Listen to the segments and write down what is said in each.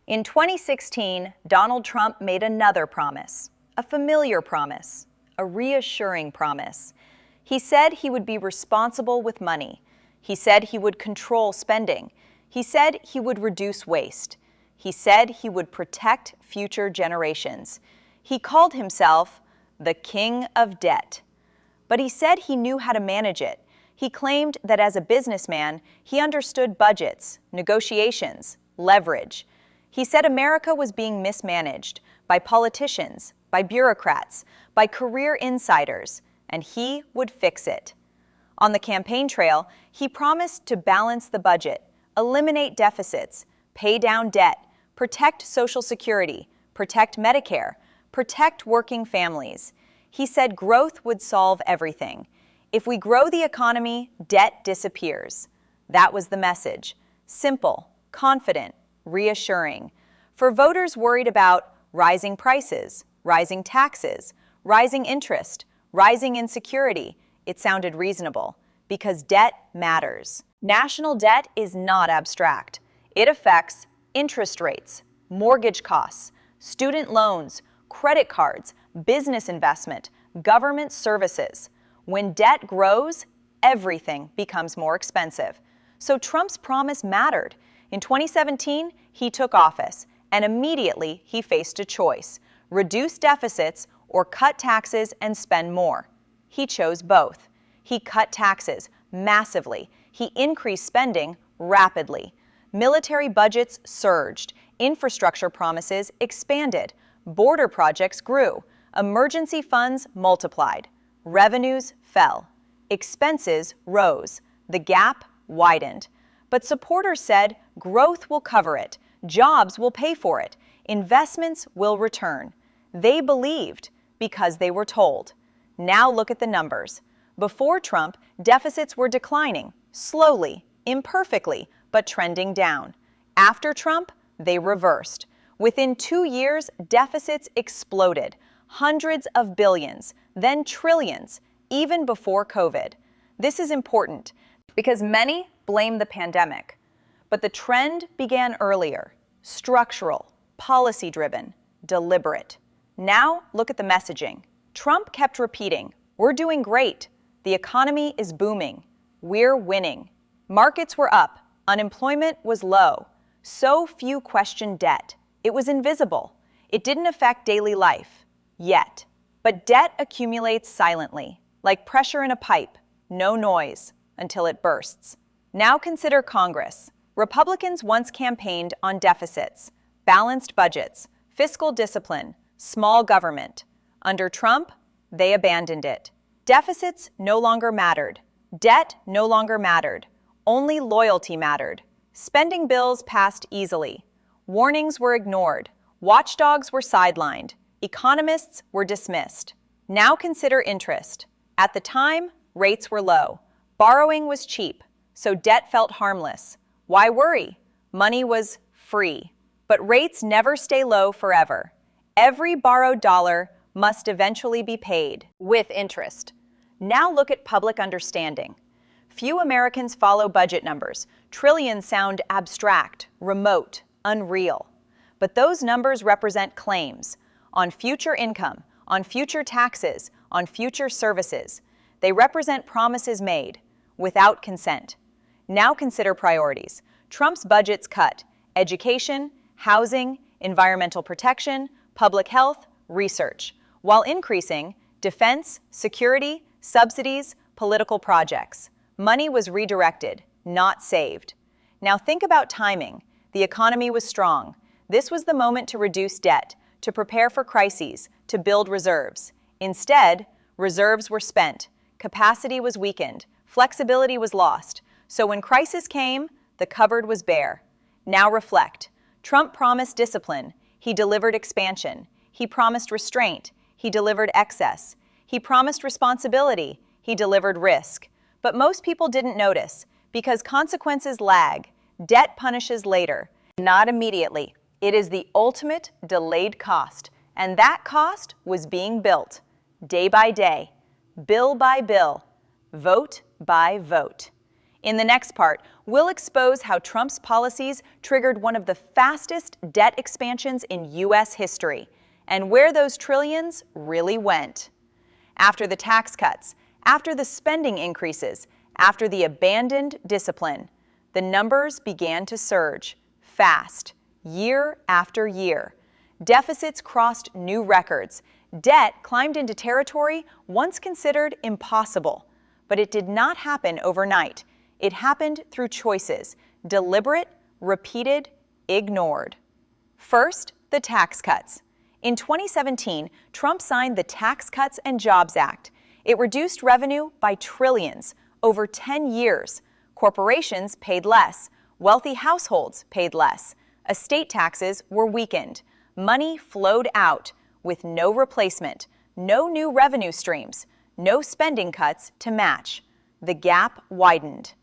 In 2016, Donald Trump made another promise, a familiar promise, a reassuring promise. He said he would be responsible with money. He said he would control spending. He said he would reduce waste. He said he would protect future generations. He called himself the King of Debt. But he said he knew how to manage it. He claimed that as a businessman, he understood budgets, negotiations, leverage. He said America was being mismanaged by politicians, by bureaucrats, by career insiders, and he would fix it. On the campaign trail, he promised to balance the budget, eliminate deficits, pay down debt, protect Social Security, protect Medicare, protect working families. He said growth would solve everything. If we grow the economy, debt disappears. That was the message. Simple, confident, reassuring. For voters worried about rising prices, rising taxes, rising interest, rising insecurity, it sounded reasonable, because debt matters. National debt is not abstract. It affects interest rates, mortgage costs, student loans, credit cards, business investment, government services. When debt grows, everything becomes more expensive. So Trump's promise mattered. In 2017, he took office, and immediately he faced a choice: reduce deficits or cut taxes and spend more. He chose both. He cut taxes massively. He increased spending rapidly. Military budgets surged. Infrastructure promises expanded. Border projects grew. Emergency funds multiplied. Revenues fell. Expenses rose. The gap widened. But supporters said growth will cover it. Jobs will pay for it. Investments will return. They believed because they were told. Now look at the numbers. Before Trump, deficits were declining, slowly, imperfectly, but trending down. After Trump, they reversed. Within 2 years, deficits exploded. Hundreds of billions, then trillions, even before COVID. This is important because many blame the pandemic. But the trend began earlier: structural, policy-driven, deliberate. Now look at the messaging. Trump kept repeating, "We're doing great. The economy is booming. We're winning." Markets were up. Unemployment was low. So few questioned debt. It was invisible. It didn't affect daily life. Yet. But debt accumulates silently, like pressure in a pipe. No noise until it bursts. Now consider Congress. Republicans once campaigned on deficits, balanced budgets, fiscal discipline, small government. Under Trump, they abandoned it. Deficits no longer mattered. Debt no longer mattered. Only loyalty mattered. Spending bills passed easily. Warnings were ignored. Watchdogs were sidelined. Economists were dismissed. Now consider interest. At the time, rates were low. Borrowing was cheap, so debt felt harmless. Why worry? Money was free. But rates never stay low forever. Every borrowed dollar must eventually be paid with interest. Now look at public understanding. Few Americans follow budget numbers. Trillions sound abstract, remote, unreal. But those numbers represent claims on future income, on future taxes, on future services. They represent promises made without consent. Now consider priorities. Trump's budgets cut education, housing, environmental protection, public health, research, while increasing defense, security, subsidies, political projects. Money was redirected, not saved. Now think about timing. The economy was strong. This was the moment to reduce debt, to prepare for crises, to build reserves. Instead, reserves were spent, capacity was weakened, flexibility was lost. So when crisis came, the cupboard was bare. Now reflect. Trump promised discipline. He delivered expansion. He promised restraint. He delivered excess. He promised responsibility. He delivered risk. But most people didn't notice because consequences lag. Debt punishes later, not immediately. It is the ultimate delayed cost, and that cost was being built day by day, bill by bill, vote by vote. In the next part, we'll expose how Trump's policies triggered one of the fastest debt expansions in U.S. history, and where those trillions really went. After the tax cuts, after the spending increases, after the abandoned discipline, the numbers began to surge, fast, year after year. Deficits crossed new records. Debt climbed into territory once considered impossible. But it did not happen overnight. It happened through choices, deliberate, repeated, ignored. First, the tax cuts. In 2017, Trump signed the Tax Cuts and Jobs Act. It reduced revenue by trillions over 10 years. Corporations paid less. Wealthy households paid less. Estate taxes were weakened. Money flowed out with no replacement, no new revenue streams, no spending cuts to match. The gap widened.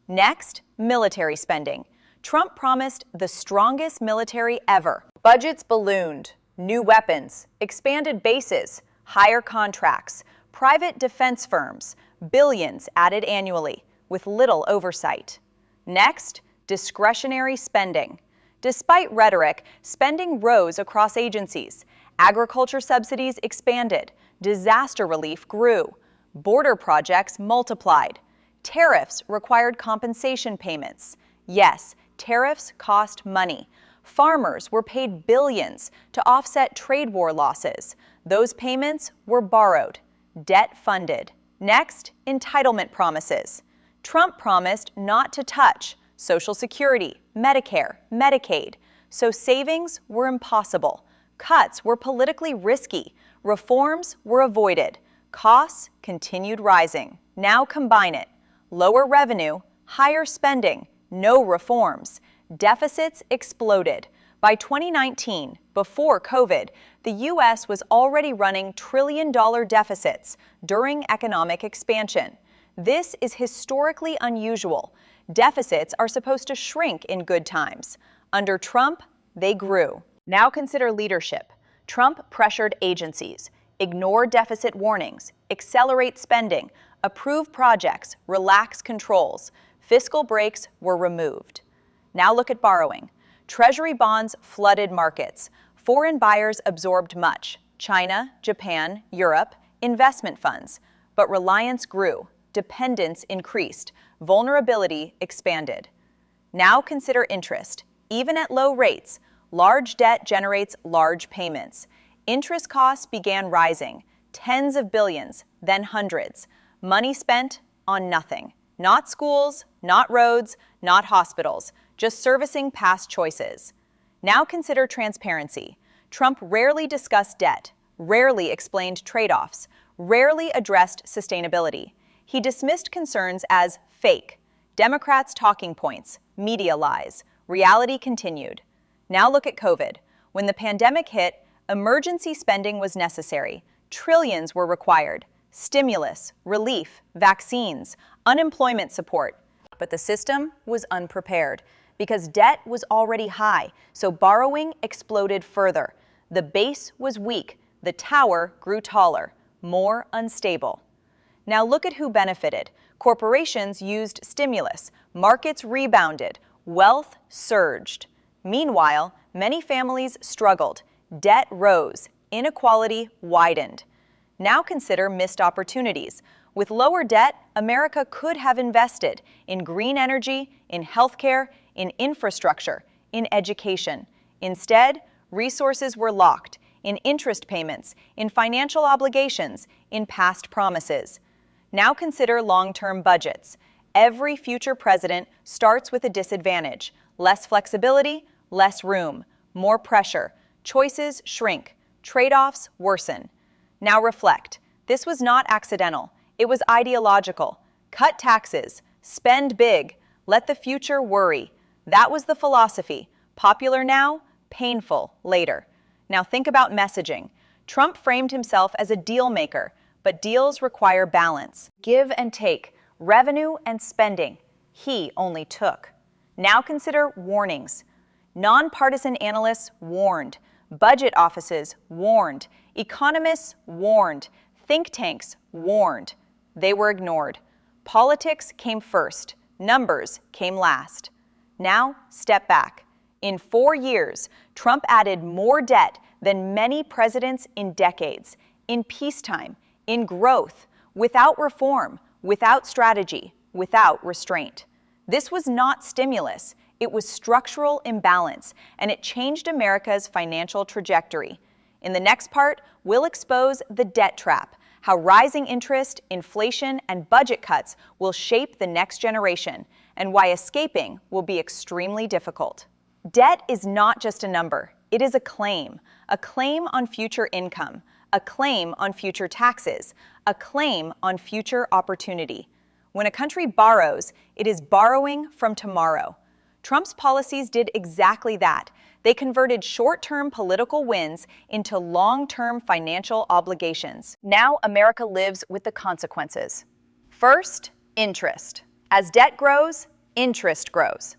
Next, military spending. Trump promised the strongest military ever. Budgets ballooned. New weapons, expanded bases, higher contracts, private defense firms, billions added annually, with little oversight. Next, discretionary spending. Despite rhetoric, spending rose across agencies. Agriculture subsidies expanded. Disaster relief grew. Border projects multiplied. Tariffs required compensation payments. Yes, tariffs cost money. Farmers were paid billions to offset trade war losses. Those payments were borrowed, debt funded. Next, entitlement promises. Trump promised not to touch Social Security, Medicare, Medicaid, so savings were impossible. Cuts were politically risky. Reforms were avoided. Costs continued rising. Now combine it. Lower revenue, higher spending, no reforms. Deficits exploded. By 2019, before COVID, the U.S. was already running trillion-dollar deficits during economic expansion. This is historically unusual. Deficits are supposed to shrink in good times. Under Trump, they grew. Now consider leadership. Trump pressured agencies, ignore deficit warnings, accelerate spending, approve projects, relax controls. Fiscal brakes were removed. Now look at borrowing. Treasury bonds flooded markets. Foreign buyers absorbed much. China, Japan, Europe, investment funds. But reliance grew. Dependence increased. Vulnerability expanded. Now consider interest. Even at low rates, large debt generates large payments. Interest costs began rising. Tens of billions, then hundreds. Money spent on nothing. Not schools, not roads, not hospitals, just servicing past choices. Now consider transparency. Trump rarely discussed debt, rarely explained trade-offs, rarely addressed sustainability. He dismissed concerns as fake, Democrats' talking points, media lies. Reality continued. Now look at COVID. When the pandemic hit, emergency spending was necessary. Trillions were required. Stimulus, relief, vaccines, unemployment support. But the system was unprepared because debt was already high, so borrowing exploded further. The base was weak. The tower grew taller, more unstable. Now look at who benefited. Corporations used stimulus. Markets rebounded. Wealth surged. Meanwhile, many families struggled. Debt rose. Inequality widened. Now consider missed opportunities. With lower debt, America could have invested in green energy, in healthcare, in infrastructure, in education. Instead, resources were locked in interest payments, in financial obligations, in past promises. Now consider long-term budgets. Every future president starts with a disadvantage. Less flexibility, less room, more pressure. Choices shrink. Trade-offs worsen. Now reflect. This was not accidental. It was ideological. Cut taxes. Spend big. Let the future worry. That was the philosophy. Popular now, painful later. Now think about messaging. Trump framed himself as a deal maker, but deals require balance. Give and take, revenue and spending. He only took. Now consider warnings. Nonpartisan analysts warned. Budget offices warned. Economists warned. Think tanks warned. They were ignored. Politics came first. Numbers came last. Now, step back. In 4 years, Trump added more debt than many presidents in decades, in peacetime, in growth, without reform, without strategy, without restraint. This was not stimulus. It was structural imbalance, and it changed America's financial trajectory. In the next part, we'll expose the debt trap, how rising interest, inflation, and budget cuts will shape the next generation, and why escaping will be extremely difficult. Debt is not just a number. It is a claim on future income, a claim on future taxes, a claim on future opportunity. When a country borrows, it is borrowing from tomorrow. Trump's policies did exactly that. They converted short-term political wins into long-term financial obligations. Now America lives with the consequences. First, interest. As debt grows, interest grows.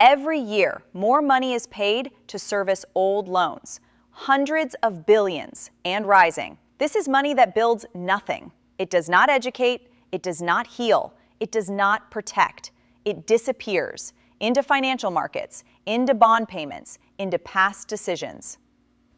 Every year, more money is paid to service old loans. Hundreds of billions and rising. This is money that builds nothing. It does not educate, it does not heal, it does not protect. It disappears into financial markets, into bond payments, into past decisions.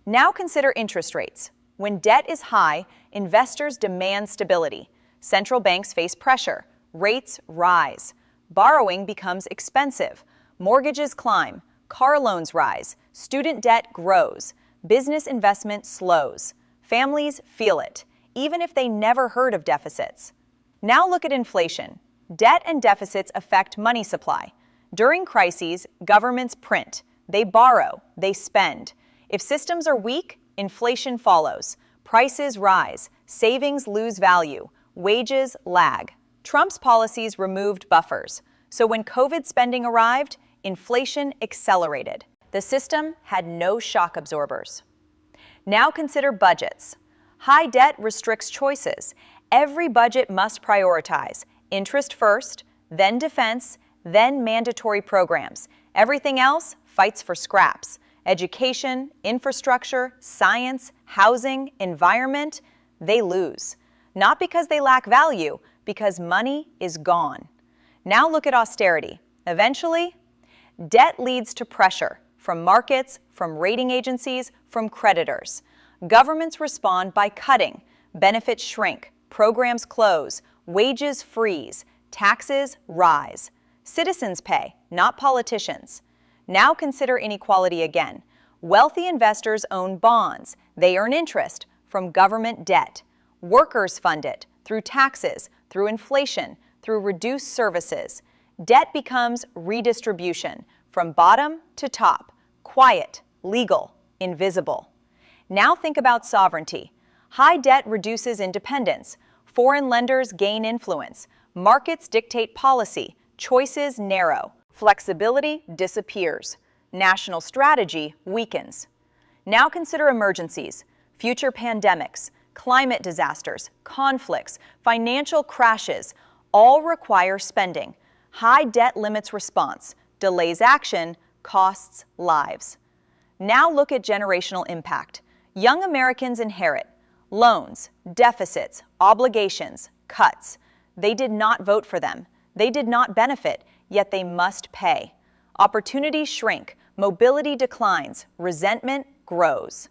Now consider interest rates. When debt is high, investors demand stability. Central banks face pressure. Rates rise. Borrowing becomes expensive. Mortgages climb. Car loans rise. Student debt grows. Business investment slows. Families feel it, even if they never heard of deficits. Now look at inflation. Debt and deficits affect money supply. During crises, governments print. They borrow. They spend. If systems are weak, inflation follows. Prices rise. Savings lose value. Wages lag. Trump's policies removed buffers. So when COVID spending arrived, inflation accelerated. The system had no shock absorbers. Now consider budgets. High debt restricts choices. Every budget must prioritize. Interest first, then defense, then mandatory programs. Everything else fights for scraps. Education, infrastructure, science, housing, environment, they lose. Not because they lack value, because money is gone. Now look at austerity. Eventually, debt leads to pressure from markets, from rating agencies, from creditors. Governments respond by cutting. Benefits shrink, programs close, wages freeze, taxes rise. Citizens pay, not politicians. Now consider inequality again. Wealthy investors own bonds. They earn interest from government debt. Workers fund it through taxes, through inflation, through reduced services. Debt becomes redistribution from bottom to top, quiet, legal, invisible. Now think about sovereignty. High debt reduces independence. Foreign lenders gain influence. Markets dictate policy. Choices narrow. Flexibility disappears. National strategy weakens. Now consider emergencies, future pandemics, climate disasters, conflicts, financial crashes. All require spending. High debt limits response, delays action, costs lives. Now look at generational impact. Young Americans inherit loans, deficits, obligations, cuts. They did not vote for them. They did not benefit, yet they must pay. Opportunities shrink, mobility declines, resentment grows.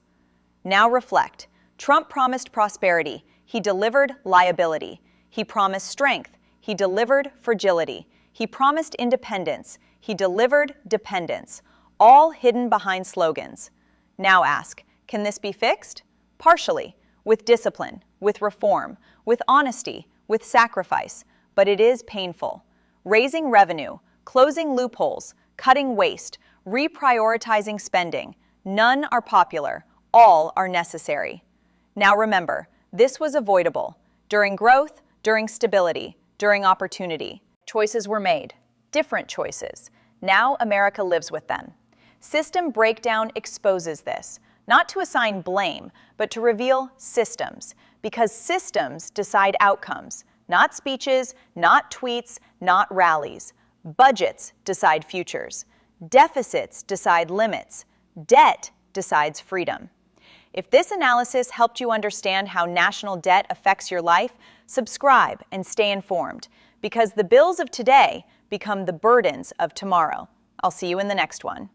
Now reflect. Trump promised prosperity. He delivered liability. He promised strength. He delivered fragility. He promised independence. He delivered dependence, all hidden behind slogans. Now ask, can this be fixed? Partially, with discipline, with reform, with honesty, with sacrifice, but it is painful. Raising revenue, closing loopholes, cutting waste, reprioritizing spending. None are popular, all are necessary. Now remember, this was avoidable. During growth, during stability, during opportunity. Choices were made, different choices. Now America lives with them. System breakdown exposes this, not to assign blame, but to reveal systems, because systems decide outcomes, not speeches, not tweets, not rallies. Budgets decide futures. Deficits decide limits. Debt decides freedom. If this analysis helped you understand how national debt affects your life, subscribe and stay informed, because the bills of today become the burdens of tomorrow. I'll see you in the next one.